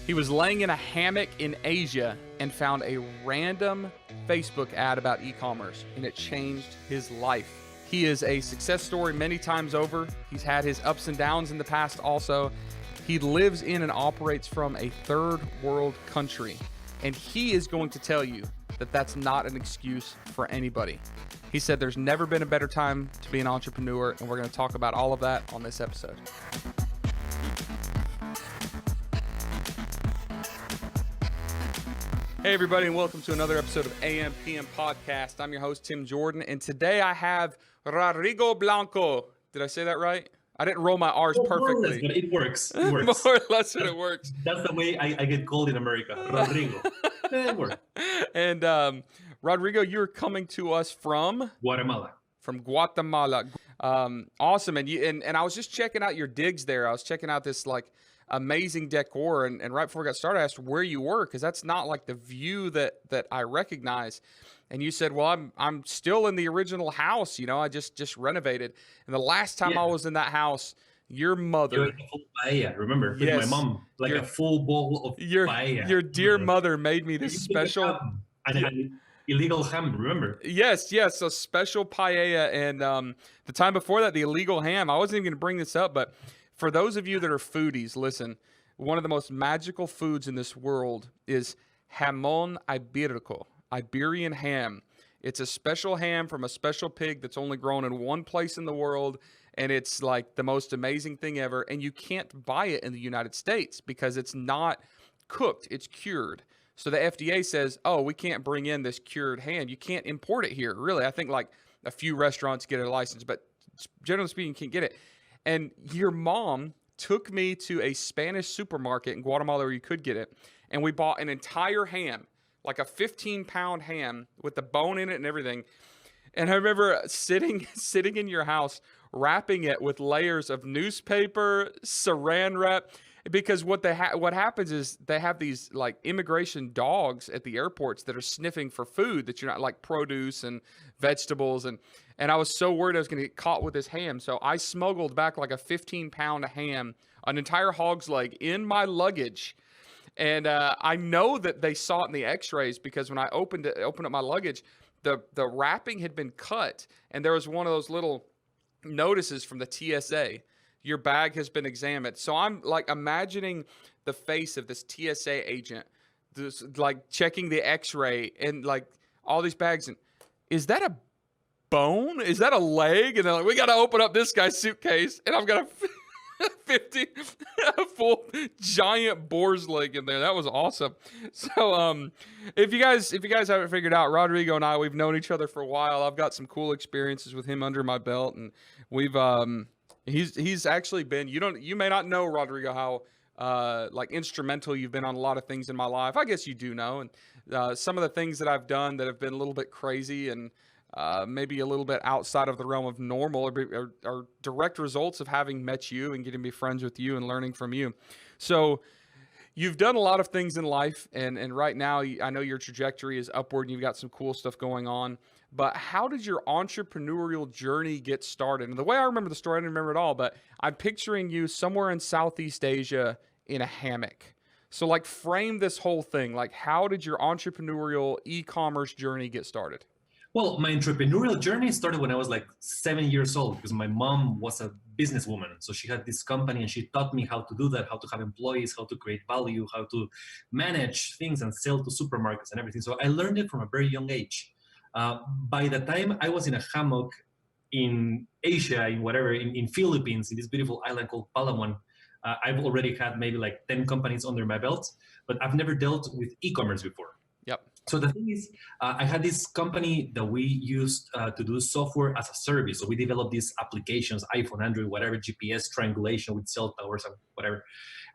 He was laying in a hammock in Asia and found a random Facebook ad about e-commerce, and it changed his life. He is a success story many times over. He's had his ups and downs in the past also. He lives in and operates from a third world country, and he is going to tell you that that's not an excuse for anybody. He said there's never been a better time to be an entrepreneur, and we're going to talk about all of that on this episode. Hey everybody, and welcome to another episode of AM PM Podcast. I'm your host, Tim Jordan, and today I have Rodrigo Blanco. Did I say that right? I didn't roll my R's perfectly. More or less, but it works. It works. More or less, but it works. That's the way I get called in America, Rodrigo. It works. And Rodrigo, you're coming to us from Guatemala. From Guatemala. Awesome. And I was just checking out your digs there. I was checking out this like amazing decor, and right before we got started, I asked where you were, because that's not like the view that I recognize. And you said, well, I'm still in the original house, you know, I just renovated. And the last time I was in that house, your mother, a full paella, remember? Yes, my mom, like a full bowl of paella. Your dear mother made me this special and illegal ham, remember? Yes, a special paella. And the time before that, the illegal ham. I wasn't even going to bring this up, but for those of you that are foodies, listen, one of the most magical foods in this world is jamón ibérico, Iberian ham. It's a special ham from a special pig that's only grown in one place in the world, and it's like the most amazing thing ever. And you can't buy it in the United States because it's not cooked, it's cured. So the FDA says, oh, we can't bring in this cured ham. You can't import it here, really. I think like a few restaurants get a license, but generally speaking, you can't get it. And your mom took me to a Spanish supermarket in Guatemala where you could get it, and we bought an entire ham, like a 15-pound ham with the bone in it and everything. And I remember sitting in your house, wrapping it with layers of newspaper, saran wrap, because what happens is they have these like immigration dogs at the airports that are sniffing for food that you're not, like produce and vegetables, and I was so worried I was going to get caught with this ham, so I smuggled back like a 15-pound ham, an entire hog's leg, in my luggage. And I know that they saw it in the X-rays because when I opened up my luggage, the wrapping had been cut, and there was one of those little notices from the TSA. Your bag has been examined. So I'm like imagining the face of this TSA agent, just like checking the X-ray and like all these bags. And is that a bone? Is that a leg? And they're like, we got to open up this guy's suitcase, and I've got a full giant boar's leg in there. That was awesome. So if you guys haven't figured out, Rodrigo and I, we've known each other for a while. I've got some cool experiences with him under my belt, and we've he's actually been, you may not know, Rodrigo, how like instrumental you've been on a lot of things in my life. I guess you do know. And some of the things that I've done that have been a little bit crazy and maybe a little bit outside of the realm of normal are direct results of having met you and getting to be friends with you and learning from you. So you've done a lot of things in life, and right now I know your trajectory is upward and you've got some cool stuff going on. But how did your entrepreneurial journey get started? And the way I remember the story, I didn't remember it all, but I'm picturing you somewhere in Southeast Asia in a hammock. So like frame this whole thing. Like, how did your entrepreneurial e-commerce journey get started? Well, my entrepreneurial journey started when I was like 7 years old, because my mom was a businesswoman. So she had this company and she taught me how to do that, how to have employees, how to create value, how to manage things and sell to supermarkets and everything. So I learned it from a very young age. By the time I was in a hammock in Asia, in Philippines, in this beautiful island called Palawan, I've already had maybe like 10 companies under my belt, but I've never dealt with e-commerce before. Yep. So the thing is, I had this company that we used to do software as a service. So we developed these applications, iPhone, Android, whatever, GPS triangulation with cell towers and whatever.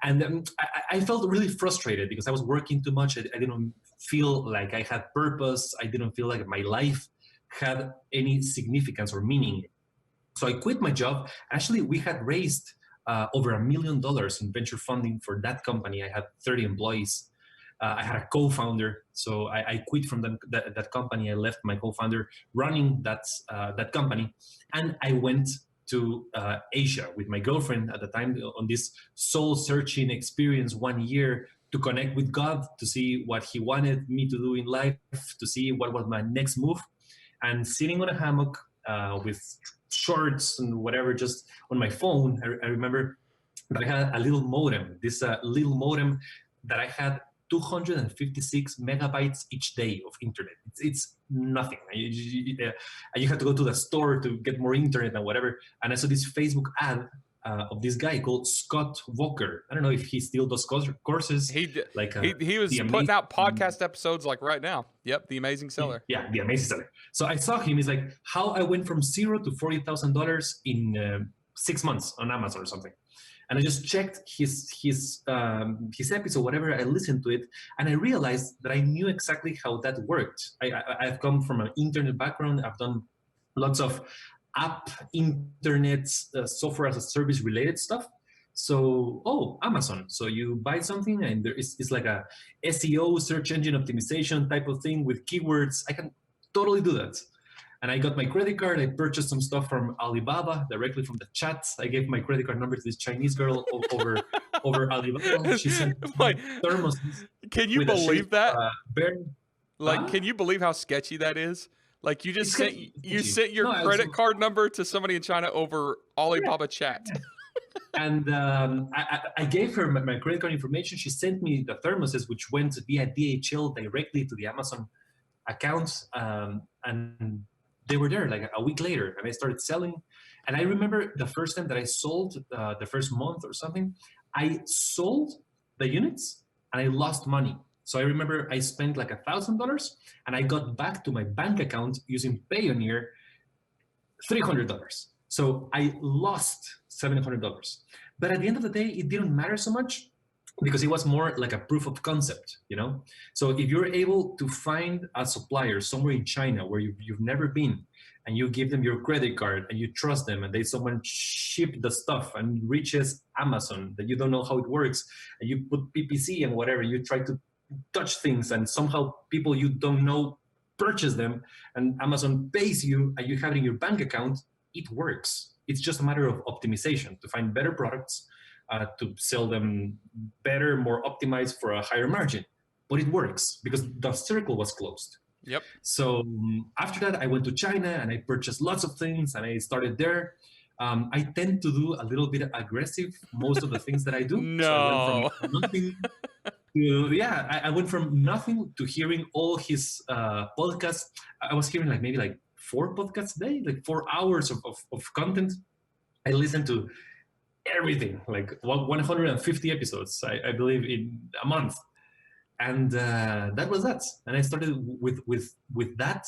And I felt really frustrated because I was working too much. I didn't feel like I had purpose. I didn't feel like my life had any significance or meaning. So I quit my job. Actually, we had raised over $1 million in venture funding for that company. I had 30 employees. I had a co-founder, so I quit from that company. I left my co-founder running that company, and I went to Asia with my girlfriend at the time on this soul-searching experience 1 year to connect with God, to see what He wanted me to do in life, to see what was my next move. And sitting on a hammock with shorts and whatever, just on my phone, I remember that I had a little modem, this little modem that I had 256 megabytes each day of internet. It's nothing. You have to go to the store to get more internet and whatever. And I saw this Facebook ad of this guy called Scott Walker. I don't know if he still does courses. He like he was putting out podcast episodes like right now. Yep, The Amazing Seller. Yeah, The Amazing Seller. So I saw him. He's like, how I went from $0 to $40,000 in 6 months on Amazon or something. And I just checked his episode, whatever. I listened to it, and I realized that I knew exactly how that worked. I've come from an internet background. I've done lots of app, internet, software as a service related stuff. So, Amazon. So you buy something, and it's like a SEO, search engine optimization type of thing with keywords. I can totally do that. And I got my credit card. I purchased some stuff from Alibaba directly from the chat. I gave my credit card number to this Chinese girl over Alibaba. She sent thermoses. Can you believe that? Bear. Can you believe how sketchy that is? Like you just sent your credit card number to somebody in China over Alibaba chat. And I gave her my credit card information. She sent me the thermoses, which went via DHL directly to the Amazon account. And they were there like a week later, and I started selling. And I remember the first time that I sold, the first month or something, I sold the units and I lost money. So I remember I spent like $1,000 and I got back to my bank account using Payoneer $300. So I lost $700. But at the end of the day, it didn't matter so much because it was more like a proof of concept, you know? So if you're able to find a supplier somewhere in China where you've never been, and you give them your credit card and you trust them, and someone ship the stuff and reaches Amazon that you don't know how it works, and you put PPC and whatever, you try to touch things and somehow people you don't know purchase them, and Amazon pays you and you have it in your bank account, it works. It's just a matter of optimization to find better products, to sell them better, more optimized for a higher margin. But it works because the circle was closed. Yep. So after that, I went to China and I purchased lots of things and I started there. I tend to do a little bit aggressive, most of the things that I do. No. So I went from nothing to, I went from nothing to hearing all his podcasts. I was hearing maybe 4 podcasts a day, 4 hours of content. I listened to everything, 150 episodes, I believe, in a month. And that was that. And I started with that,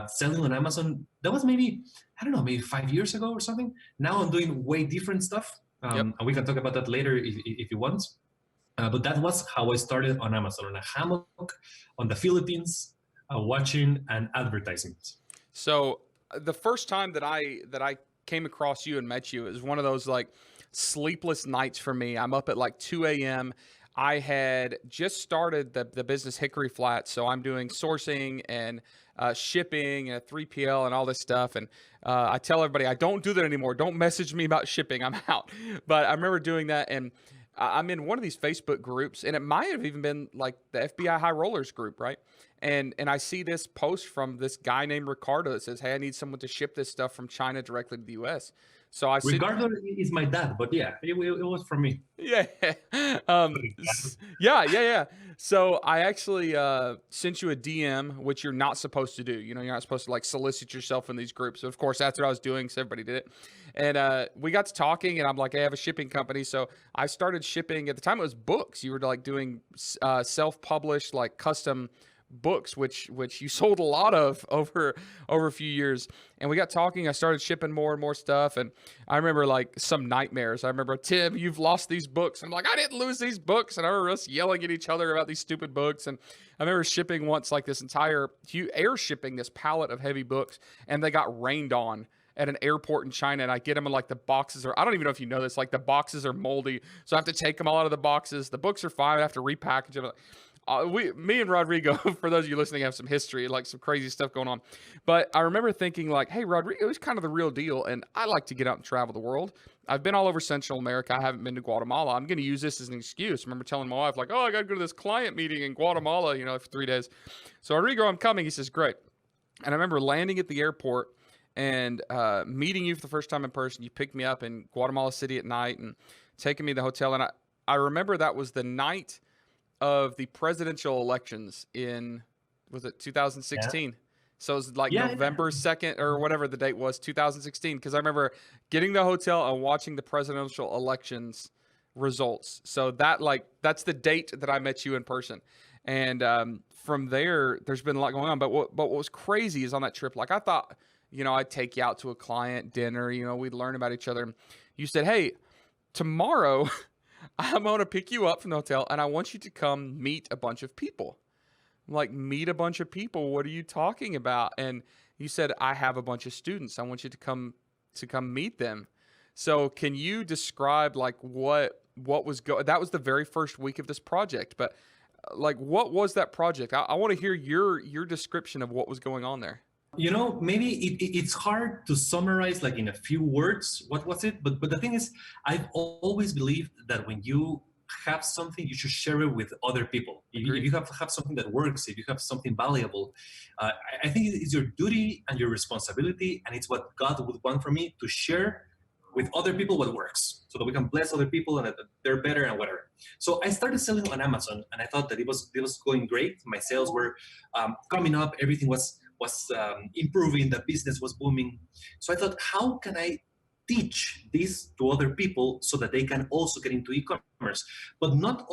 selling on Amazon. That was maybe 5 years ago or something. Now I'm doing way different stuff. And we can talk about that later if you want. But that was how I started on Amazon, on a hammock, on the Philippines, watching and advertising. So the first time that I came across you and met you, it was one of those sleepless nights for me. I'm up at 2 a.m. I had just started the business Hickory Flat, so I'm doing sourcing and shipping and 3PL and all this stuff. And I tell everybody, I don't do that anymore. Don't message me about shipping. I'm out. But I remember doing that, and I'm in one of these Facebook groups, and it might have even been the FBI High Rollers group, right? And I see this post from this guy named Ricardo that says, "Hey, I need someone to ship this stuff from China directly to the U.S." So Ricardo is my dad, but yeah, it was from me. Yeah. Yeah. So I actually sent you a DM, which you're not supposed to do. You're not supposed to solicit yourself in these groups. Of course, that's what I was doing, so everybody did it. And we got to talking, and I'm like, hey, I have a shipping company. So I started shipping. At the time, it was books. You were doing self-published, custom books, which you sold a lot of over a few years. And we got talking. I started shipping more and more stuff, and I remember some nightmares. I remember, Tim, you've lost these books. I'm like, I didn't lose these books. And I remember us yelling at each other about these stupid books. And I remember shipping once this entire air shipping this pallet of heavy books, and they got rained on at an airport in China, and I get them in the boxes are, I don't even know if you know this, the boxes are moldy, so I have to take them all out of the boxes. The books are fine. I have to repackage them. Me and Rodrigo, for those of you listening, have some history, some crazy stuff going on. But I remember thinking hey, Rodrigo is kind of the real deal, and I like to get out and travel the world. I've been all over Central America. I haven't been to Guatemala. I'm going to use this as an excuse. I remember telling my wife, like, oh, I got to go to this client meeting in Guatemala, you know, for 3 days. So Rodrigo, I'm coming. He says, great. And I remember landing at the airport and meeting you for the first time in person. You picked me up in Guatemala City at night and taking me to the hotel. And I remember that was the night of the presidential elections in, was it 2016? So it was like November 2nd or whatever the date was, 2016. Because I remember getting the hotel and watching the presidential elections results. So that's the date that I met you in person. And from there, there's been a lot going on. But what was crazy is on that trip, like I thought, you know, I'd take you out to a client dinner, you know, we'd learn about each other. You said, hey, tomorrow I'm going to pick you up from the hotel and I want you to come meet a bunch of people. I'm like, meet a bunch of people? What are you talking about? And you said, I have a bunch of students. I want you to come meet them. So can you describe like what was that was the very first week of this project, but like, what was that project? I want to hear your description of what was going on there. You know, maybe it's hard to summarize like in a few words what was it, but the thing is, I've always believed that when you have something, you should share it with other people. If you have something that works, if you have something valuable, I think it's your duty and your responsibility, and it's what God would want from me to share with other people what works, so that we can bless other people and that they're better and whatever. So I started selling on Amazon, and I thought that it was going great. My sales were coming up, everything was improving, the business was booming. So I thought, how can I teach this to other people so that they can also get into e-commerce, but not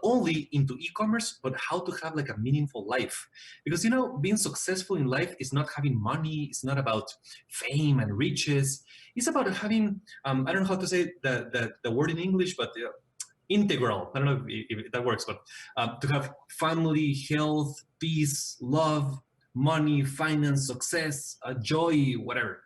only into e-commerce, but how to have like a meaningful life. Because, you know, being successful in life is not having money. It's not about fame and riches. It's about having, I don't know how to say the word in English, but integral. I don't know if that works, but to have family, health, peace, love, money, finance, success, joy, whatever.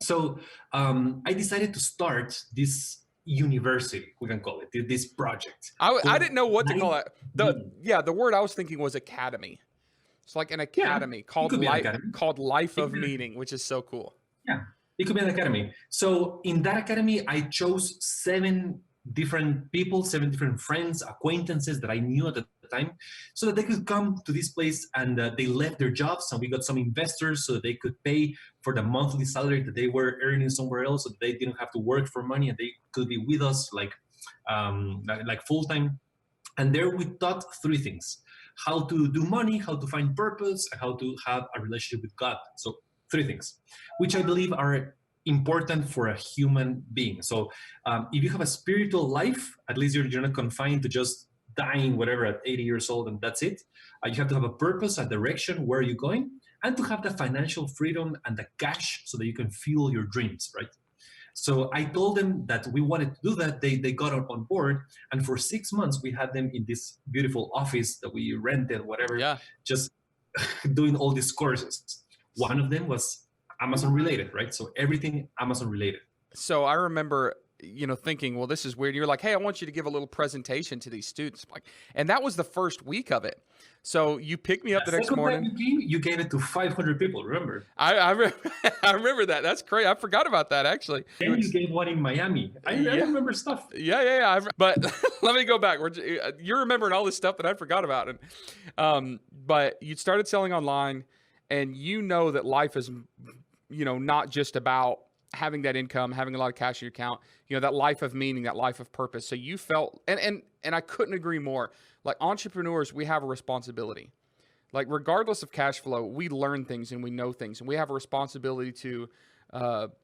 So I decided to start this university, we can call it, this project. I didn't know what to call it. The word I was thinking was academy. It's like an academy called Life of Meaning, which is so cool. Yeah, it could be an academy. So in that academy, I chose 7 different people, 7 different friends, acquaintances that I knew at the time, so that they could come to this place, and they left their jobs, and we got some investors so that they could pay for the monthly salary that they were earning somewhere else, so that they didn't have to work for money and they could be with us like full time. And there we taught 3 things: how to do money, how to find purpose, and how to have a relationship with God. So 3 things, which I believe are important for a human being. So if you have a spiritual life, at least you're not confined to just dying whatever at 80 years old and that's it. You have to have a purpose, a direction, where you're going, and to have the financial freedom and the cash so that you can fuel your dreams, right? So I told them that we wanted to do that. They got on board, and for 6 months we had them in this beautiful office that we rented, whatever, just doing all these courses. One of them was Amazon related, right? So everything Amazon related. So I remember, you know, thinking, well, this is weird. You're like, hey, I want you to give a little presentation to these students. Like, and that was the first week of it. So you picked me up the next morning. You gave it to 500 people, remember? I remember that. That's crazy. I forgot about that, actually. And you gave one in Miami. I remember stuff. Yeah. But let me go back. You're remembering all this stuff that I forgot about. And but you started selling online, and you know that life is, you know, not just about having that income, having a lot of cash in your account, you know, that life of meaning, that life of purpose. So you felt, and I couldn't agree more. Like, entrepreneurs, we have a responsibility. Like, regardless of cash flow, we learn things and we know things, and we have a responsibility to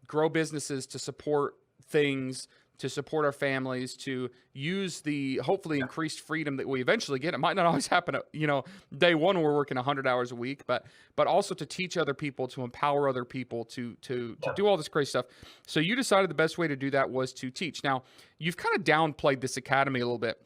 grow businesses, to support things, to support our families, to use the hopefully increased freedom that we eventually get. It might not always happen at, you know, day one we're working 100 hours a week, but also to teach other people, to empower other people, to do all this crazy stuff. So you decided the best way to do that was to teach. Now, you've kind of downplayed this academy a little bit.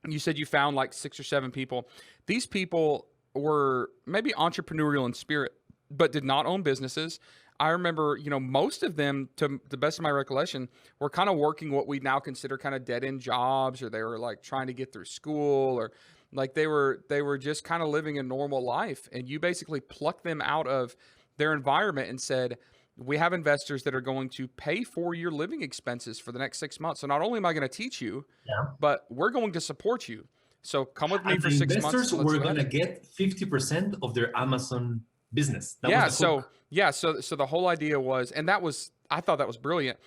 You said you found like 6 or 7 people. These people were maybe entrepreneurial in spirit, but did not own businesses. I remember, you know, most of them, to the best of my recollection, were kind of working what we now consider kind of dead-end jobs, or they were like trying to get through school, or like they were just kind of living a normal life. And you basically plucked them out of their environment and said, we have investors that are going to pay for your living expenses for the next 6 months. So not only am I going to teach you, Yeah. but we're going to support you. So come with me And for the 6 months. investors And let's were go going to at it. get 50% of their Amazon business. That Yeah. was the hook. So the whole idea was, and I thought that was brilliant.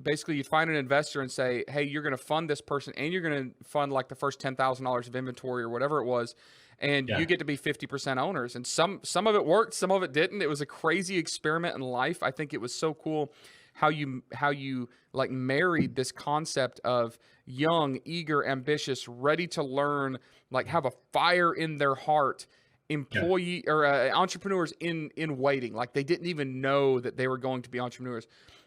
Basically, you find an investor and say, hey, you're going to fund this person, and you're going to fund like the first $10,000 of inventory or whatever it was, and Yeah. you get to be 50% owners. And some of it worked, some of it didn't. It was a crazy experiment in life. I think it was so cool how you like married this concept of young, eager, ambitious, ready to learn, like have a fire in their heart employee or entrepreneurs in waiting. Like they didn't even know that they were going to be entrepreneurs,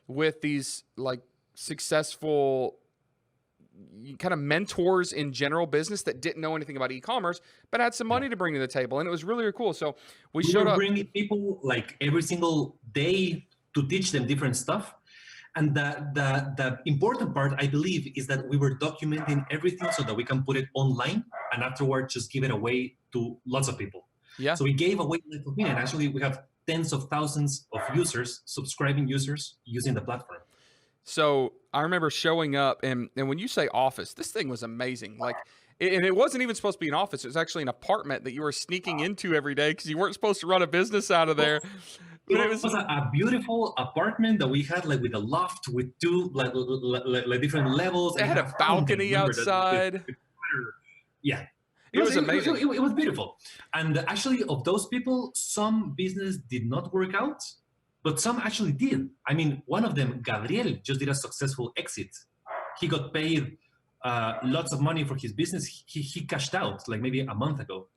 with these like successful kind of mentors in general business that didn't know anything about e-commerce but had some money to bring to the table. And it was really, really cool. So we showed were up. bringing people like every single day to teach them different stuff. And the important part, I believe, is that we were documenting everything so that we can put it online and afterwards just give it away to lots of people. Yeah. So we gave away like a million. Actually, we have tens of thousands of users, subscribing users using the platform. So I remember showing up, and when you say office, this thing was amazing. Like, and it wasn't even supposed to be an office. It was actually an apartment that you were sneaking into every day because you weren't supposed to run a business out of there. But it was a beautiful apartment that we had, like with a loft with two like different levels. It had a balcony outside. Yeah. It was amazing. It was beautiful. And actually, of those people, some business did not work out, but some actually did. I mean, one of them, Gabriel, just did a successful exit. He got paid lots of money for his business. He cashed out like maybe a month ago.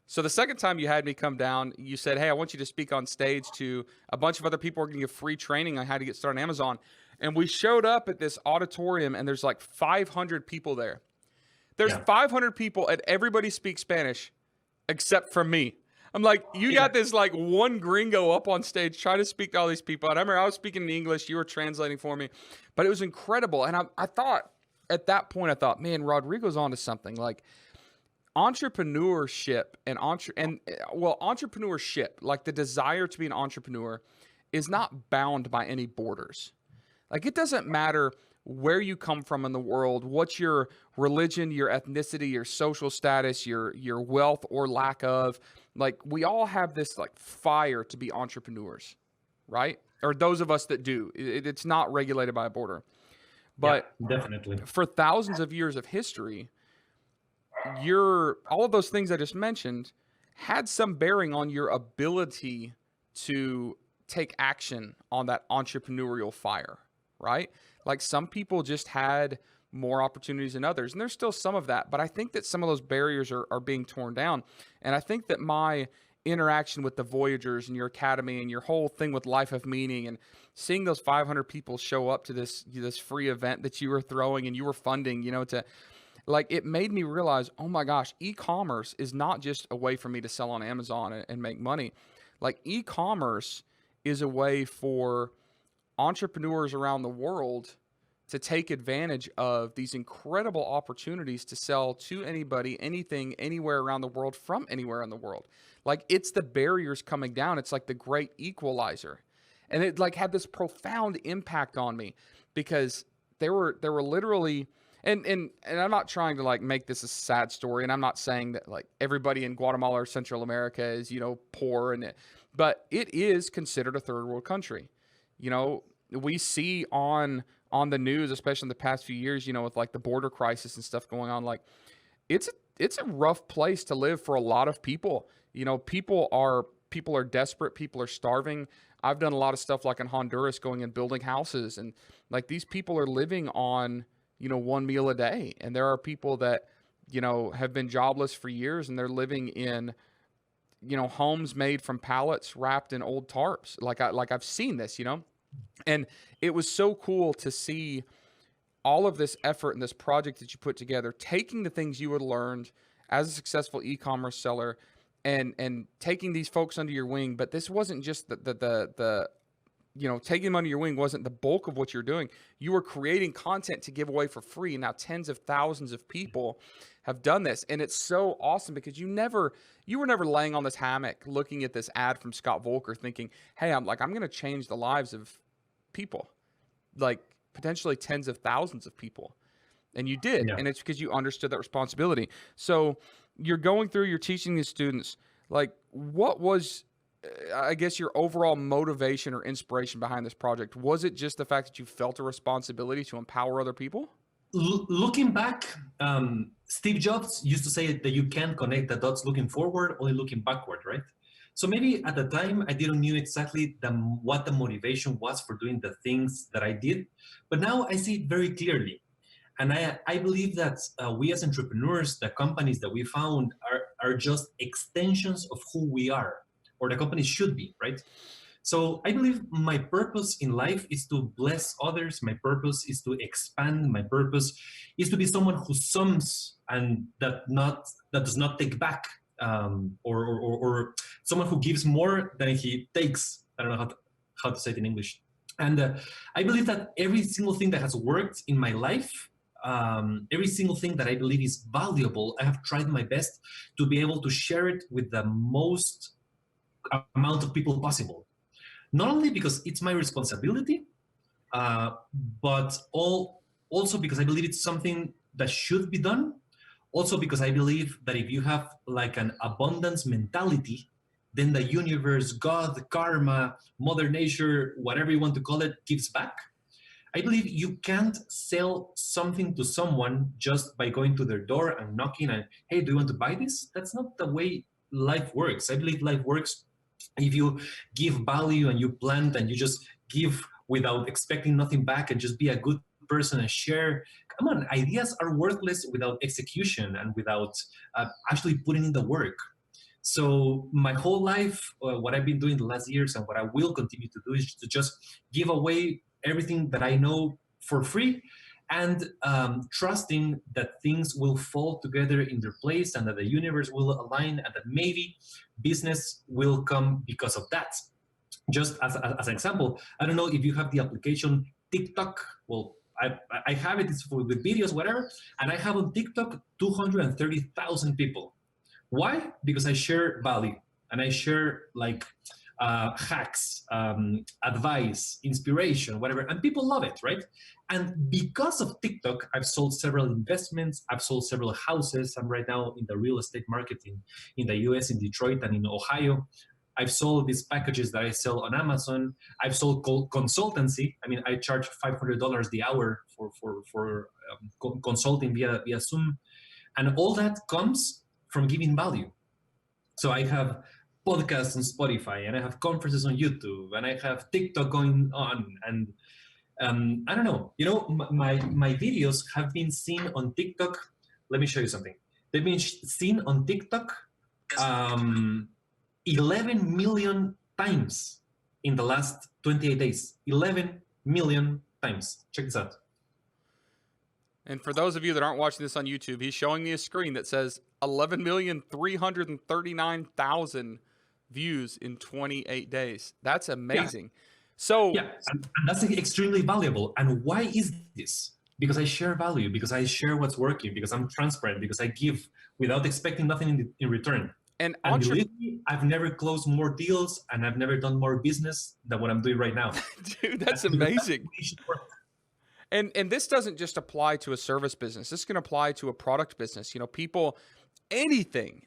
So the second time you had me come down, you said, hey, I want you to speak on stage to a bunch of other people. We're going to give free training on how to get started on Amazon. And we showed up at this auditorium, and there's like 500 people there. There's 500 people, and everybody speaks Spanish except for me. I'm like, you got this like one gringo up on stage trying to speak to all these people. And I remember I was speaking in English. You were translating for me. But it was incredible. And I thought, at that point, man, Rodrigo's onto something. Like, entrepreneurship entrepreneurship, like the desire to be an entrepreneur, is not bound by any borders. Like, it doesn't matter where you come from in the world, what's your religion, your ethnicity, your social status, your wealth or lack of. Like, we all have this like fire to be entrepreneurs, right? Or those of us that do. It's not regulated by a border. But definitely, for thousands of years of history, all of those things I just mentioned had some bearing on your ability to take action on that entrepreneurial fire, right? Like, some people just had more opportunities than others, and there's still some of that, but I think that some of those barriers are being torn down. And I think that my interaction with the Voyagers and your academy and your whole thing with Life of Meaning, and seeing those 500 people show up to this free event that you were throwing and you were funding, to like, it made me realize, oh my gosh, e-commerce is not just a way for me to sell on Amazon and make money. Like, e-commerce is a way for entrepreneurs around the world to take advantage of these incredible opportunities to sell to anybody, anything, anywhere around the world, from anywhere in the world. Like, it's the barriers coming down. It's like the great equalizer. And it like had this profound impact on me, because there were literally, and I'm not trying to like make this a sad story, and I'm not saying that like everybody in Guatemala or Central America is, poor, but it is considered a third world country. We see on the news, especially in the past few years, with like the border crisis and stuff going on, like it's a rough place to live for a lot of people. People are desperate. People are starving. I've done a lot of stuff like in Honduras, going and building houses, and like these people are living on, one meal a day. And there are people that, have been jobless for years, and they're living in, homes made from pallets wrapped in old tarps. Like I've seen this, and it was so cool to see all of this effort and this project that you put together, taking the things you had learned as a successful e-commerce seller and taking these folks under your wing. But this wasn't just the taking them under your wing wasn't the bulk of what you're doing. You were creating content to give away for free. Now tens of thousands of people have done this. And it's so awesome because you were never laying on this hammock looking at this ad from Scott Volker thinking, hey, I'm going to change the lives of people, like potentially tens of thousands of people. And you did. Yeah. And it's because you understood that responsibility. So you're going through, you're teaching these students, like, what was, I guess, your overall motivation or inspiration behind this project? Was it just the fact that you felt a responsibility to empower other people? Looking back, Steve Jobs used to say that you can't connect the dots looking forward, only looking backward, right? So maybe at the time I didn't knew exactly what the motivation was for doing the things that I did, but now I see it very clearly. And I believe that we as entrepreneurs, the companies that we found are just extensions of who we are, or the company should be, right? So I believe my purpose in life is to bless others. My purpose is to expand. My purpose is to be someone who sums and that does not take back, or someone who gives more than he takes. I don't know how to say it in English. And I believe that every single thing that has worked in my life, every single thing that I believe is valuable, I have tried my best to be able to share it with the most amount of people possible. Not only because it's my responsibility, but also because I believe it's something that should be done. Also because I believe that if you have like an abundance mentality, then the universe, God, karma, Mother Nature, whatever you want to call it, gives back. I believe you can't sell something to someone just by going to their door and knocking and, hey, do you want to buy this? That's not the way life works. I believe life works if you give value and you plant and you just give without expecting nothing back and just be a good person and share. Come on, ideas are worthless without execution and without actually putting in the work. So my whole life, what I've been doing the last years and what I will continue to do is to just give away everything that I know for free, and trusting that things will fall together in their place and that the universe will align and that maybe business will come because of that. Just as an example, I don't know if you have the application TikTok. Well, I have it, it's for the videos, whatever, and I have on TikTok 230,000 people. Why? Because I share value and I share like hacks, advice, inspiration, whatever, and people love it, right? And because of TikTok, I've sold several investments, I've sold several houses. I'm right now in the real estate market in the US, in Detroit and in Ohio. I've sold these packages that I sell on Amazon. I've sold consultancy. I mean, I charge $500 the hour for consulting via Zoom. And all that comes from giving value. So I have podcasts on Spotify, and I have conferences on YouTube, and I have TikTok going on. And I don't know, my videos have been seen on TikTok. Let me show you something. They've been seen on TikTok 11 million times in the last 28 days. 11 million times. Check this out. And for those of you that aren't watching this on YouTube, he's showing me a screen that says 11,339,000 views in 28 days. That's amazing. Yeah. So yeah, and that's extremely valuable. And why is this? Because I share value, because I share what's working, because I'm transparent, because I give without expecting nothing in return. And believe me, I've never closed more deals and I've never done more business than what I'm doing right now. Dude, that's amazing. And this doesn't just apply to a service business. This can apply to a product business. People, anything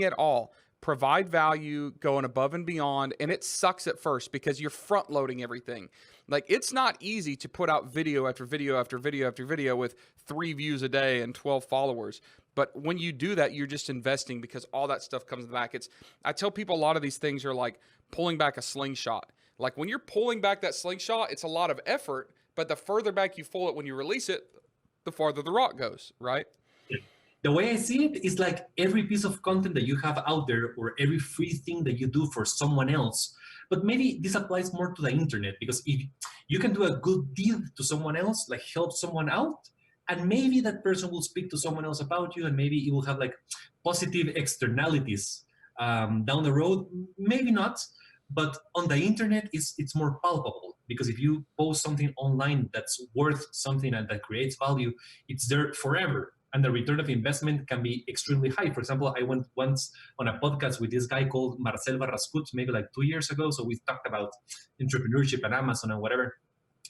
at all, provide value, going above and beyond, and it sucks at first because you're front loading everything. Like, it's not easy to put out video after video after video after video with 3 views a day and 12 followers. But when you do that, you're just investing because all that stuff comes back. I tell people a lot of these things are like pulling back a slingshot. Like, when you're pulling back that slingshot, it's a lot of effort, but the further back you pull it when you release it, the farther the rock goes, right? The way I see it is like every piece of content that you have out there or every free thing that you do for someone else. But maybe this applies more to the internet, because if you can do a good deed to someone else, like help someone out, and maybe that person will speak to someone else about you, and maybe it will have like positive externalities down the road. Maybe not, But on the internet, it's more palpable, because if you post something online that's worth something and that creates value, it's there forever. And the return of investment can be extremely high. For example, I went once on a podcast with this guy called Marcel Barrascut, maybe like 2 years ago. So we talked about entrepreneurship and Amazon and whatever.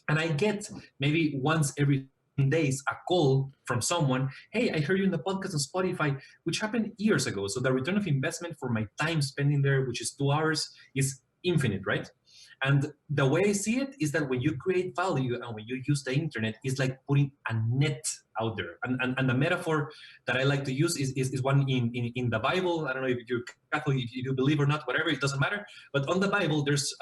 And I get maybe once every days a call from someone, hey, I heard you in the podcast on Spotify, which happened years ago. So the return of investment for my time spending there, which is 2 hours, is infinite, right? And the way I see it is that when you create value and when you use the internet, it's like putting a net out there. And the metaphor that I like to use is one in the Bible. I don't know if you're Catholic, if you believe or not, whatever, it doesn't matter. But on the Bible, there's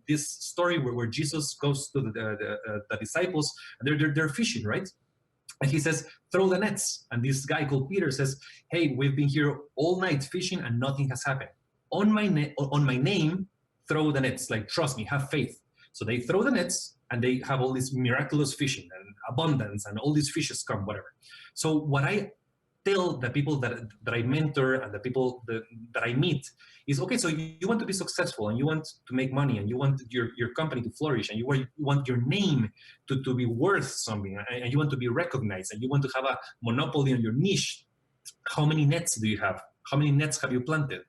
this story where Jesus goes to the disciples, and they're fishing, right? And he says, throw the nets. And this guy called Peter says, hey, we've been here all night fishing and nothing has happened. On my name, throw the nets, like, trust me, have faith. So they throw the nets and they have all this miraculous fishing and abundance and all these fishes come, whatever. So what I tell the people that I mentor and the people that I meet is, okay, so you want to be successful and you want to make money and you want your company to flourish and you want your name to be worth something and you want to be recognized and you want to have a monopoly on your niche. How many nets do you have? How many nets have you planted?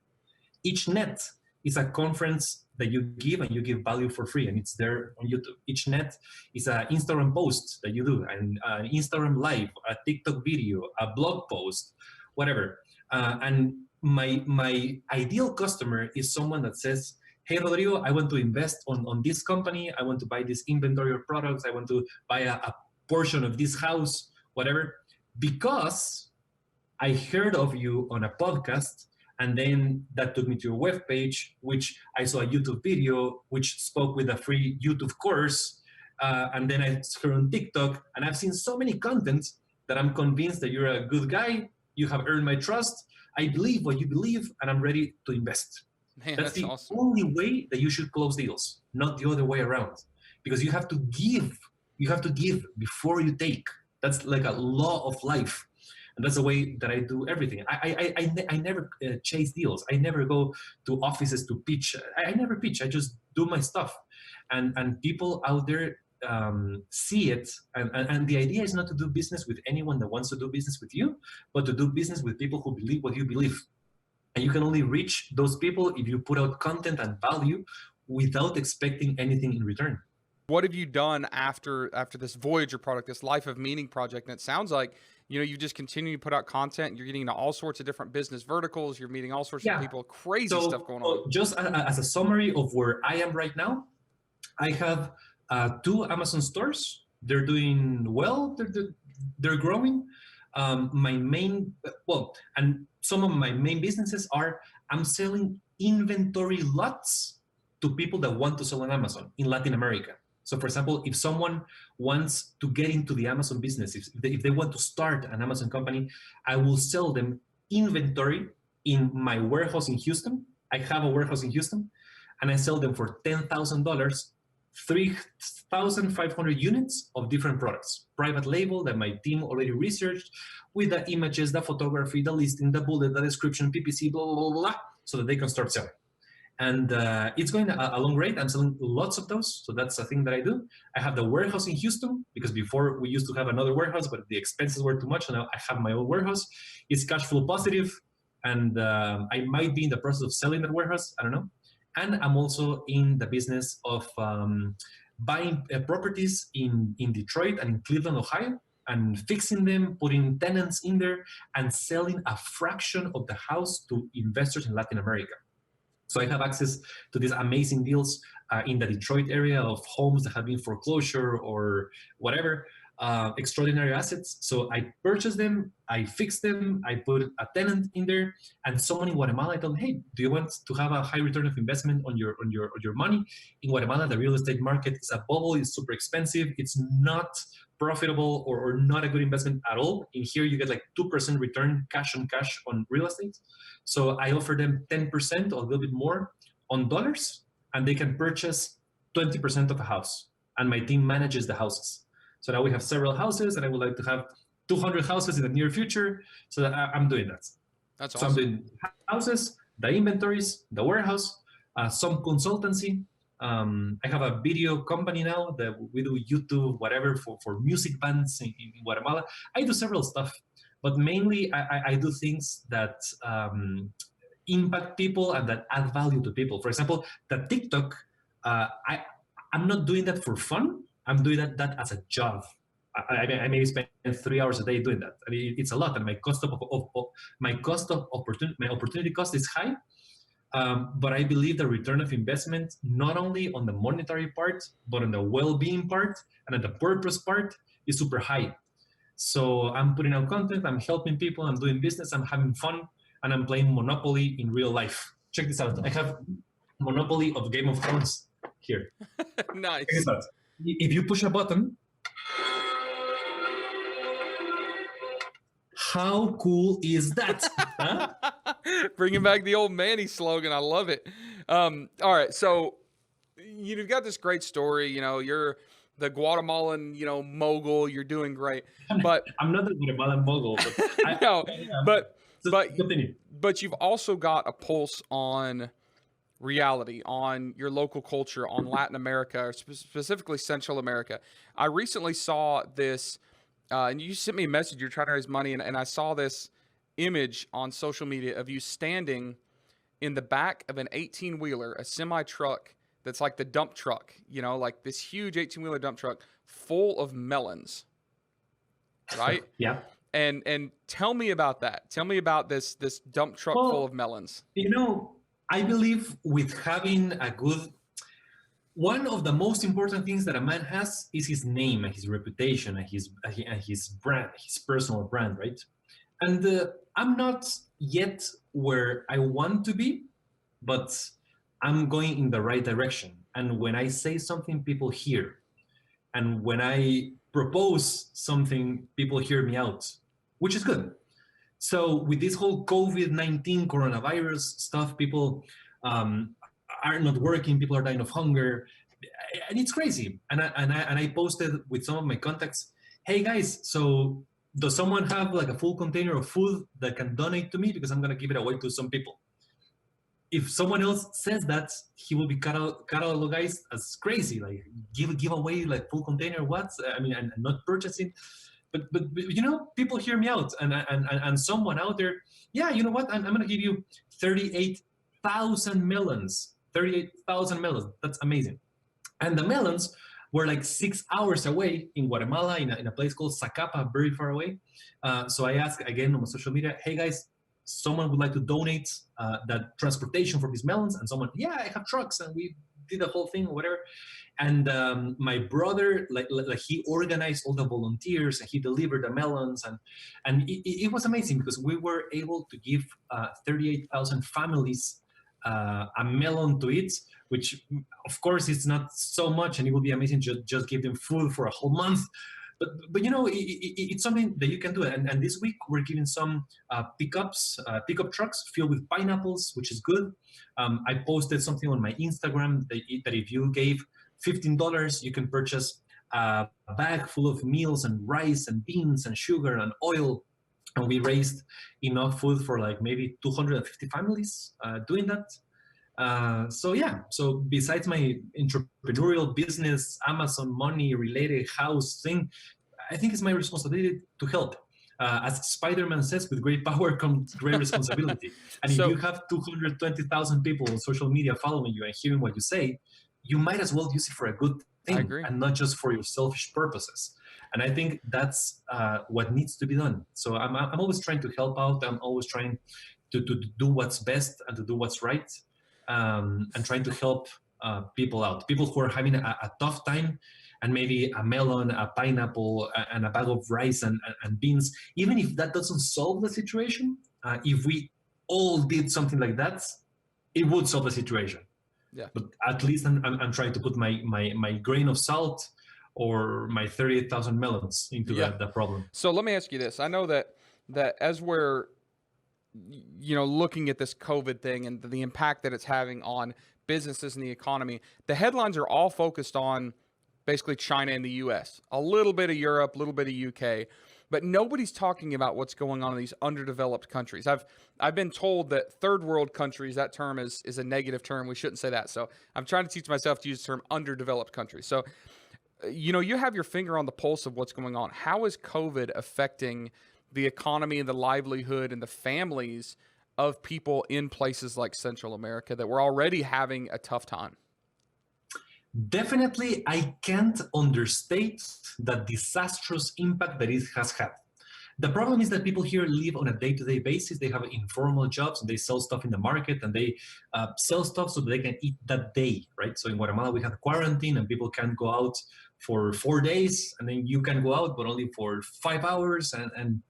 Each net is a conference that you give and you give value for free, and it's there on YouTube. Each net is an Instagram post that you do, and an Instagram live, a TikTok video, a blog post, whatever. And my ideal customer is someone that says, hey, Rodrigo, I want to invest on this company. I want to buy this inventory of products. I want to buy a portion of this house, whatever, because I heard of you on a podcast. And then that took me to your webpage, which I saw a YouTube video, which spoke with a free YouTube course. And then I heard on TikTok, and I've seen so many contents that I'm convinced that you're a good guy. You have earned my trust. I believe what you believe, and I'm ready to invest. Man, that's the awesome. only way that you should close deals, not the other way around. Because you have to give. You have to give before you take. That's like a law of life. And that's the way that I do everything. I never chase deals. I never go to offices to pitch. I never pitch. I just do my stuff. And people out there see it. And the idea is not to do business with anyone that wants to do business with you, but to do business with people who believe what you believe. And you can only reach those people if you put out content and value without expecting anything in return. What have you done after this Voyager product, this Life of Meaning project? And it sounds like, you just continue to put out content. You're getting into all sorts of different business verticals. You're meeting all sorts of people. Crazy stuff going on. Just as a summary of where I am right now, I have 2 Amazon stores. They're doing well. They're growing. My main, and some of my main businesses are, I'm selling inventory lots to people that want to sell on Amazon in Latin America. So for example, if someone wants to get into the Amazon business, if they want to start an Amazon company, I will sell them inventory in my warehouse in Houston. I have a warehouse in Houston, and I sell them for $10,000, 3,500 units of different products, private label that my team already researched with the images, the photography, the listing, the bullet, the description, PPC, blah, blah, blah, blah, so that they can start selling. And it's going along great. I'm selling lots of those. So that's a thing that I do. I have the warehouse in Houston, because before we used to have another warehouse, but the expenses were too much. And now I have my own warehouse. It's cash flow positive. And I might be in the process of selling that warehouse. I don't know. And I'm also in the business of buying properties in Detroit and in Cleveland, Ohio, and fixing them, putting tenants in there, and selling a fraction of the house to investors in Latin America. So I have access to these amazing deals in the Detroit area of homes that have been foreclosure or whatever, extraordinary assets. So I purchase them, I fix them, I put a tenant in there, and someone in Guatemala, I told them, hey, do you want to have a high return of investment on your money? In Guatemala, the real estate market is a bubble, it's super expensive, it's not profitable or not a good investment at all. In here, you get like 2% return cash on real estate. So I offer them 10% or a little bit more on dollars, and they can purchase 20% of a house. And my team manages the houses. So now we have several houses, and I would like to have 200 houses in the near future. So that I'm doing that. That's awesome. So I'm doing houses, the inventories, the warehouse, some consultancy. I have a video company now that we do YouTube, whatever, for music bands in Guatemala. I do several stuff, but mainly I do things that impact people and that add value to people. For example, the TikTok, I'm not doing that for fun. I'm doing that as a job. I maybe spend 3 hours a day doing that. I mean, it's a lot, and my opportunity cost is high. But I believe the return of investment, not only on the monetary part, but on the well-being part and on the purpose part, is super high. So I'm putting out content, I'm helping people, I'm doing business, I'm having fun, and I'm playing Monopoly in real life. Check this out. I have Monopoly of Game of Thrones here. Nice. Check this out. If you push a button, how cool is that? Huh? Bringing back the old Manny slogan. I love it. All right. So you've got this great story. You know, you're the Guatemalan, mogul. You're doing great. But I'm not the Guatemalan mogul. But no, continue. But you've also got a pulse on reality, on your local culture, on Latin America, or specifically Central America. I recently saw this, and you sent me a message. You're trying to raise money, and I saw this image on social media of you standing in the back of an 18-wheeler, a semi-truck that's like the dump truck, like this huge 18-wheeler dump truck full of melons, right? Yeah. And tell me about that. Tell me about this dump truck full of melons. I believe with having a good, one of the most important things that a man has is his name and his reputation and his brand, his personal brand, right? And I'm not yet where I want to be, but I'm going in the right direction. And when I say something, people hear. And when I propose something, people hear me out, which is good. So with this whole COVID-19 coronavirus stuff, people are not working, people are dying of hunger, and it's crazy. And I posted with some of my contacts, hey guys, so does someone have like a full container of food that can donate to me, because I'm gonna give it away to some people? If someone else says that, he will be catalogized as crazy, like give away like full container, what? I mean, and not purchasing. But people hear me out, and someone out there, yeah, you know what? I'm gonna give you 38,000 melons. 38,000 melons. That's amazing. And the melons were like 6 hours away in Guatemala, in a place called Zacapa, very far away. So I asked again on my social media, hey guys, someone would like to donate that transportation for these melons? And someone, yeah, I have trucks, and we did the whole thing or whatever. And my brother, like he organized all the volunteers, and he delivered the melons, and it was amazing, because we were able to give 38,000 families a melon to eat, which of course it's not so much, and it would be amazing to just give them food for a whole month. But it's something that you can do. And this week we're giving some pickup trucks filled with pineapples, which is good. I posted something on my Instagram that if you gave $15, you can purchase a bag full of meals and rice and beans and sugar and oil. And we raised enough food for like maybe 250 families doing that. So besides my entrepreneurial business, Amazon money related house thing, I think it's my responsibility to help. As Spider-Man says, with great power comes great responsibility. And if you have 220,000 people on social media following you and hearing what you say, you might as well use it for a good thing and not just for your selfish purposes. And I think that's what needs to be done. So I'm always trying to help out. I'm always trying to do what's best and to do what's right, and trying to help people out. People who are having a tough time, and maybe a melon, a pineapple, and a bag of rice and beans. Even if that doesn't solve the situation, if we all did something like that, it would solve the situation. Yeah. But at least I'm trying to put my grain of salt or my 38,000 melons into the problem. So let me ask you this. I know that as we're looking at this COVID thing and the impact that it's having on businesses and the economy, the headlines are all focused on basically China and the US, a little bit of Europe, a little bit of UK. but nobody's talking about what's going on in these underdeveloped countries. I've been told that third world countries, that term is a negative term. We shouldn't say that. So I'm trying to teach myself to use the term underdeveloped countries. So you have your finger on the pulse of what's going on. How is COVID affecting the economy and the livelihood and the families of people in places like Central America that were already having a tough time? Definitely, I can't understate the disastrous impact that it has had. The problem is that people here live on a day-to-day basis. They have informal jobs and they sell stuff in the market, and they sell stuff so that they can eat that day, right? So in Guatemala, we have quarantine and people can't go out for 4 days, and then you can go out, but only for 5 hours. And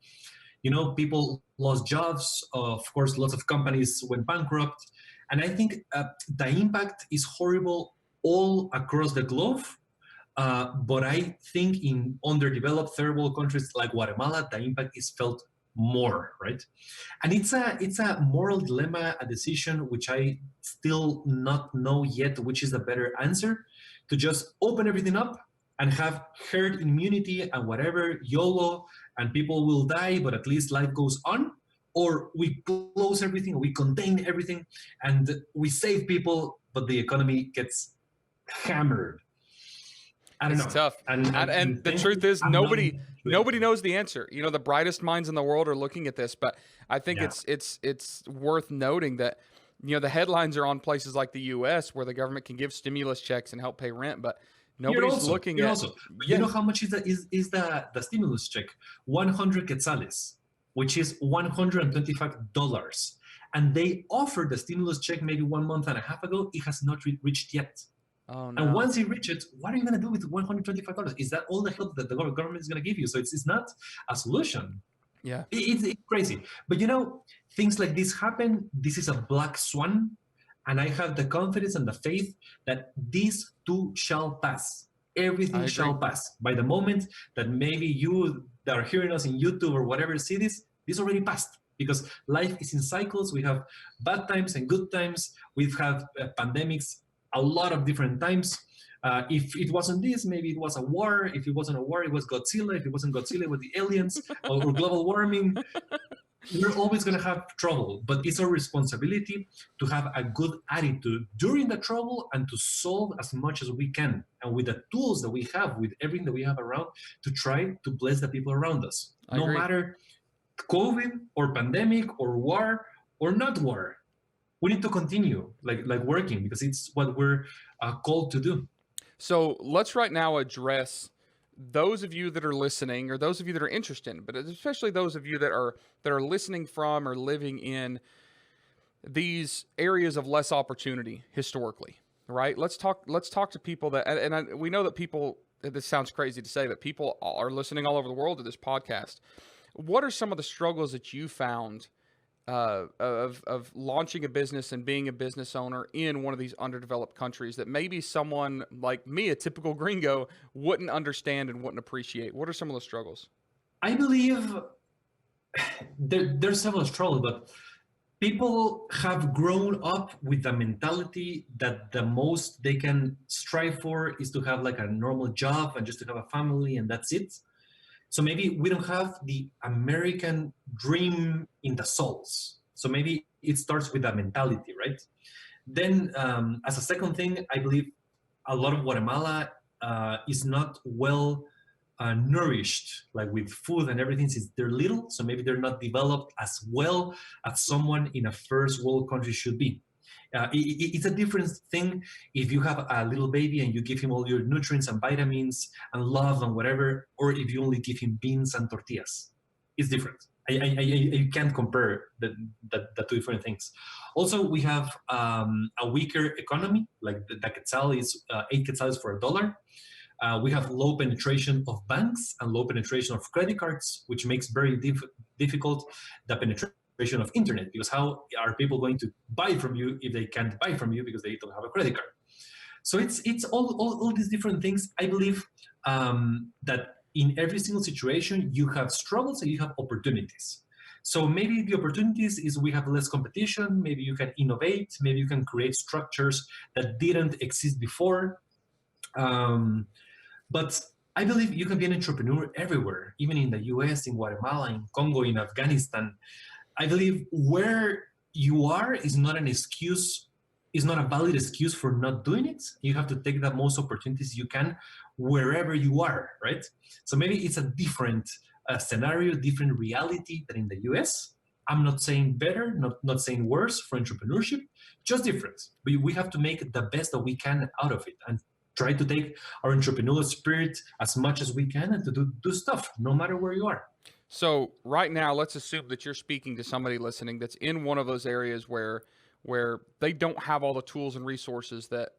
people lost jobs. Of course, lots of companies went bankrupt. And I think the impact is horrible all across the globe. But I think in underdeveloped third world countries like Guatemala, the impact is felt more, right? And it's a moral dilemma, a decision which I still not know yet which is the better answer, to just open everything up and have herd immunity and whatever, YOLO, and people will die, but at least life goes on. Or we close everything, we contain everything, and we save people, but the economy gets hammered. I don't know. It's tough. And the truth is, nobody knows the answer. The brightest minds in the world are looking at this, but I think it's worth noting that the headlines are on places like the U.S. where the government can give stimulus checks and help pay rent, but nobody's looking at. You know how much is the stimulus check? 100 quetzales, which is $125, and they offered the stimulus check maybe 1 month and a half ago. It has not reached yet. Oh, no. And once you reach it, what are you going to do with $125? Is that all the help that the government is going to give you? So it's not a solution. Yeah. It's crazy. But things like this happen. This is a black swan. And I have the confidence and the faith that these too shall pass. Everything shall pass. By the moment that maybe you that are hearing us in YouTube or whatever see this already passed. Because life is in cycles. We have bad times and good times. We've had pandemics a lot of different times. If it wasn't this, maybe it was a war. If it wasn't a war, it was Godzilla. If it wasn't Godzilla, it was the aliens or global warming. We're always going to have trouble, but it's our responsibility to have a good attitude during the trouble and to solve as much as we can. And with the tools that we have, with everything that we have around, to try to bless the people around us. No matter COVID or pandemic or war or not war. We need to continue like working because it's what we're called to do. So let's right now address those of you that are listening, or those of you that are interested, but especially those of you that are listening from or living in these areas of less opportunity historically, right? Let's talk to people that, we know that people. This sounds crazy to say, but people are listening all over the world to this podcast. What are some of the struggles that you found of launching a business and being a business owner in one of these underdeveloped countries that maybe someone like me, a typical gringo, wouldn't understand and wouldn't appreciate? What are some of the struggles? I believe there's several struggles, but people have grown up with the mentality that the most they can strive for is to have like a normal job and just to have a family, and that's it. So maybe we don't have the American dream in the souls. So maybe it starts with that mentality, right? Then as a second thing, I believe a lot of Guatemala is not well nourished, like with food and everything, since they're little. So maybe they're not developed as well as someone in a first world country should be. It's a different thing if you have a little baby and you give him all your nutrients and vitamins and love and whatever, or if you only give him beans and tortillas. It's different. You can't compare the two different things. Also, we have a weaker economy, like the quetzal is 8 quetzales for $1. We have low penetration of banks and low penetration of credit cards, which makes very difficult the penetration of internet, because how are people going to buy from you if they can't buy from you because they don't have a credit card? So it's all these different things. I believe that in every single situation you have struggles and you have opportunities. So maybe the opportunities is we have less competition, maybe you can innovate, maybe you can create structures that didn't exist before. But I believe you can be an entrepreneur everywhere, even in the US, in Guatemala, in Congo, in Afghanistan. I believe where you are is not an excuse, is not a valid excuse for not doing it. You have to take the most opportunities you can wherever you are, right? So maybe it's a different scenario, different reality than in the US. I'm not saying better, not saying worse for entrepreneurship, just different. We have to make the best that we can out of it and try to take our entrepreneurial spirit as much as we can and to do stuff no matter where you are. So right now, let's assume that you're speaking to somebody listening that's in one of those areas where they don't have all the tools and resources that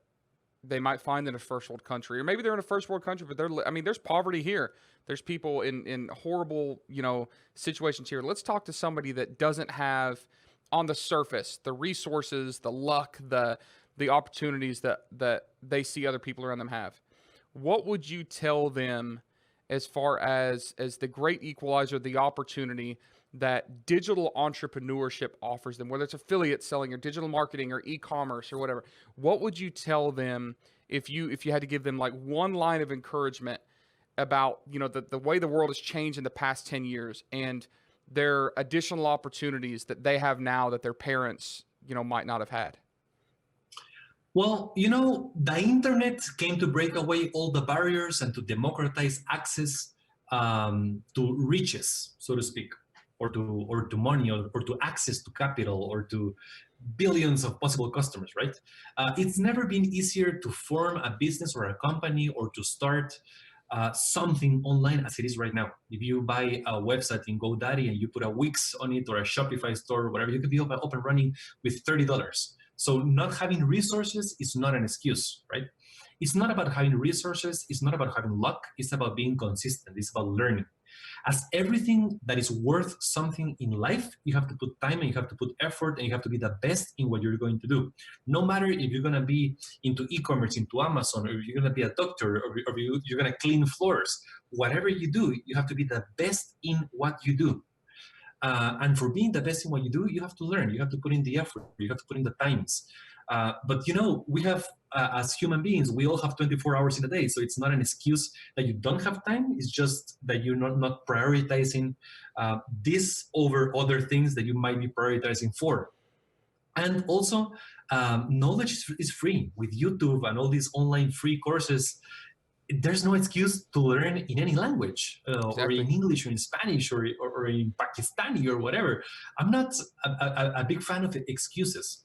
they might find in a first world country, or maybe they're in a first world country, but I mean, there's poverty here. There's people in horrible, situations here. Let's talk to somebody that doesn't have on the surface the resources, the luck, the opportunities that they see other people around them have. What would you tell them as far as the great equalizer, the opportunity that digital entrepreneurship offers them, whether it's affiliate selling or digital marketing or e-commerce or whatever? What would you tell them if you had to give them like one line of encouragement about the way the world has changed in the past 10 years and their additional opportunities that they have now that their parents might not have had? Well, the internet came to break away all the barriers and to democratize access to riches, so to speak, or to money, or to access to capital, or to billions of possible customers, right? It's never been easier to form a business or a company or to start something online as it is right now. If you buy a website in GoDaddy and you put a Wix on it or a Shopify store or whatever, you could be up and running with $30. So not having resources is not an excuse, right? It's not about having resources. It's not about having luck. It's about being consistent. It's about learning. As everything that is worth something in life, you have to put time and you have to put effort and you have to be the best in what you're going to do. No matter if you're going to be into e-commerce, into Amazon, or if you're going to be a doctor, or you're going to clean floors, whatever you do, you have to be the best in what you do. And for being the best in what you do, you have to learn. You have to put in the effort. You have to put in the times. But we have, as human beings, we all have 24 hours in a day. So it's not an excuse that you don't have time. It's just that you're not prioritizing this over other things that you might be prioritizing for. And also, knowledge is free. With YouTube and all these online free courses, there's no excuse to learn in any language, Exactly. or in English or in Spanish or in Pakistani or whatever. I'm not a big fan of excuses.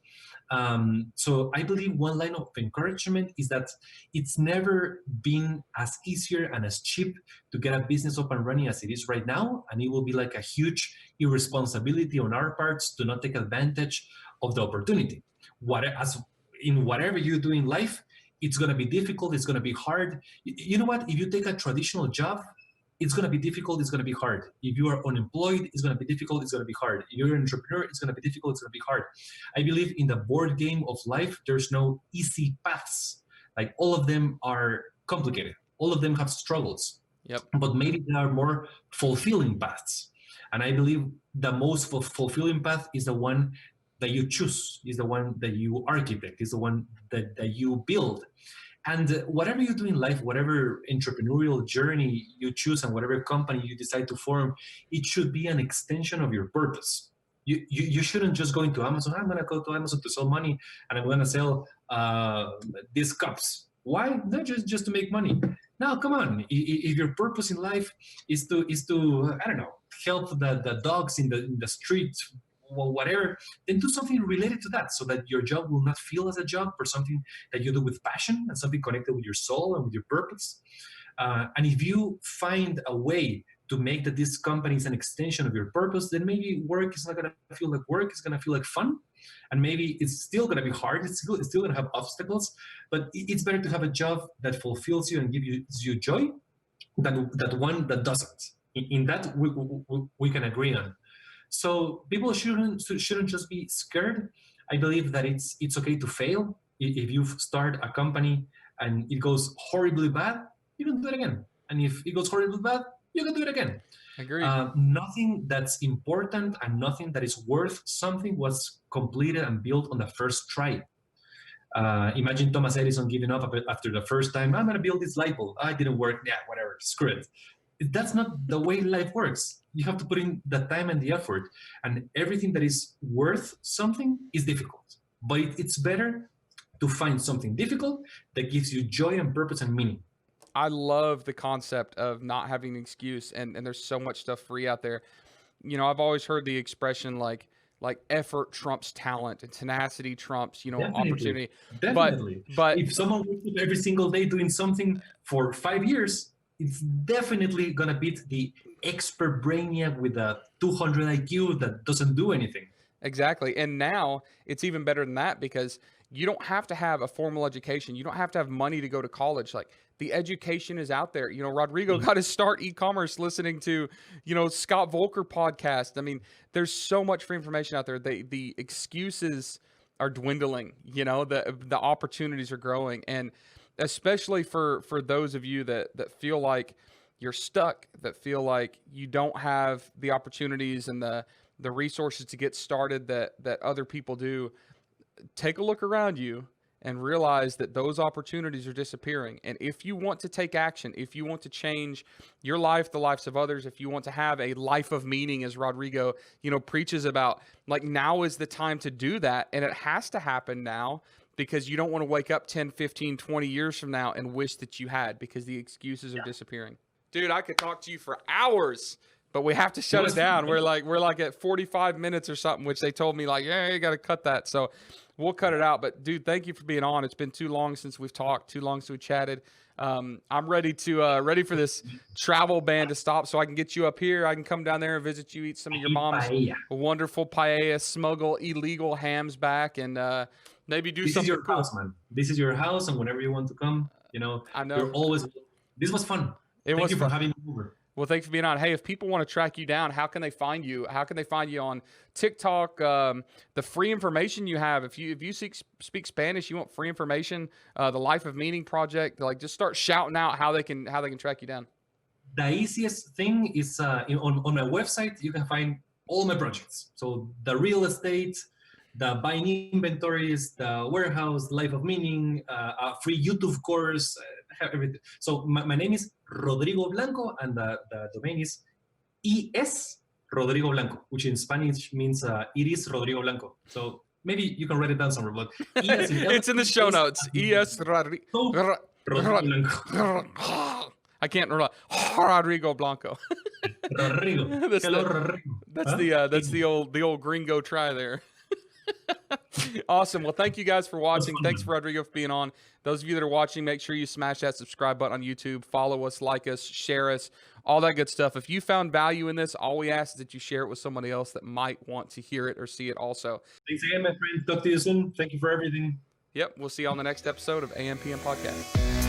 So I believe one line of encouragement is that it's never been as easier and as cheap to get a business up and running as it is right now. And it will be like a huge irresponsibility on our parts to not take advantage of the opportunity. As in whatever you do in life, it's going to be difficult. It's going to be hard. You know what? If you take a traditional job, it's going to be difficult. It's going to be hard. If you are unemployed, it's going to be difficult. It's going to be hard. If you're an entrepreneur, it's going to be difficult. It's going to be hard. I believe in the board game of life, there's no easy paths. Like all of them are complicated. All of them have struggles. Yep. But maybe there are more fulfilling paths. And I believe the most fulfilling path is the one that you choose, is the one that you architect, is the one that you build. And whatever you do in life, whatever entrepreneurial journey you choose and whatever company you decide to form, it should be an extension of your purpose. You shouldn't just go into Amazon. I'm going to go to Amazon to sell money and I'm going to sell these cups. Why? Not just to make money. No, come on. If your purpose in life is to I don't know, help the dogs in the street, well, whatever, then do something related to that so that your job will not feel as a job, or something that you do with passion and something connected with your soul and with your purpose. And if you find a way to make that this company is an extension of your purpose, then maybe work is not going to feel like work. It's going to feel like fun. And maybe it's still going to be hard. It's still going to have obstacles, but it's better to have a job that fulfills you and gives you joy than that one that doesn't. In that, we can agree on. So people shouldn't just be scared. I believe that it's okay to fail. If you start a company and it goes horribly bad, you can do it again. And if it goes horribly bad, you can do it again. Agreed. Nothing that's important and nothing that is worth something was completed and built on the first try. Imagine Thomas Edison giving up after the first time. I'm going to build this light bulb. It didn't work. Yeah, whatever. Screw it. That's not the way life works. You have to put in the time and the effort. And everything that is worth something is difficult. But it's better to find something difficult that gives you joy and purpose and meaning. I love the concept of not having an excuse, and there's so much stuff free out there. You know, I've always heard the expression like effort trumps talent and tenacity trumps, Definitely. opportunity. Definitely. But if someone wakes up every single day doing something for 5 years, it's definitely going to beat the expert brainiac with a 200 IQ that doesn't do anything. Exactly. And now it's even better than that, because you don't have to have a formal education. You don't have to have money to go to college. Like, the education is out there. Rodrigo got his start e-commerce listening to, Scott Volker podcast. I mean, there's so much free information out there. The excuses are dwindling, the opportunities are growing. And especially for those of you that feel like you're stuck, that feel like you don't have the opportunities and the resources to get started that other people do, take a look around you and realize that those opportunities are disappearing. And if you want to take action, if you want to change your life, the lives of others, if you want to have a life of meaning, as Rodrigo, preaches about, like, now is the time to do that. And it has to happen now, because you don't want to wake up 10, 15, 20 years from now and wish that you had, because the excuses are disappearing. Dude, I could talk to you for hours, but we have to shut it down. We're like at 45 minutes or something, which they told me, like, yeah, you got to cut that. So we'll cut it out. But dude, thank you for being on. It's been too long since we've talked, too long since we chatted. I'm ready for this travel ban to stop, so I can get you up here. I can come down there and visit you, eat some of your mom's wonderful paella, smuggle illegal hams back, and maybe do something. This is your house, man. This is your house, and whenever you want to come, I know. You're always. This was fun. Thank you for having me over. Well, thanks for being on. Hey, if people want to track you down, how can they find you? How can they find you on TikTok? The free information you have. If you speak Spanish, you want free information. The Life of Meaning project. Like, just start shouting out how they can track you down. The easiest thing is on my website. You can find all my projects. So the real estate, the buying inventories, the warehouse, Life of Meaning, a free YouTube course. Everything. So my name is Rodrigo Blanco, and the domain is ES Rodrigo Blanco, which in Spanish means it is Rodrigo Blanco. So maybe you can write it down somewhere, but it's in the show notes. ES Rodrigo Blanco. I can't remember. Rodrigo Blanco. Rodrigo. That's the old Gringo try there. Awesome. Well, thank you guys for watching. Thanks for Rodrigo for being on. Those of you that are watching, make sure you smash that subscribe button on YouTube. Follow us, like us, share us, all that good stuff. If you found value in this, all we ask is that you share it with somebody else that might want to hear it or see it also. Thanks again, my friend. Talk to you soon. Thank you for everything. Yep. We'll see you on the next episode of AMPM Podcast.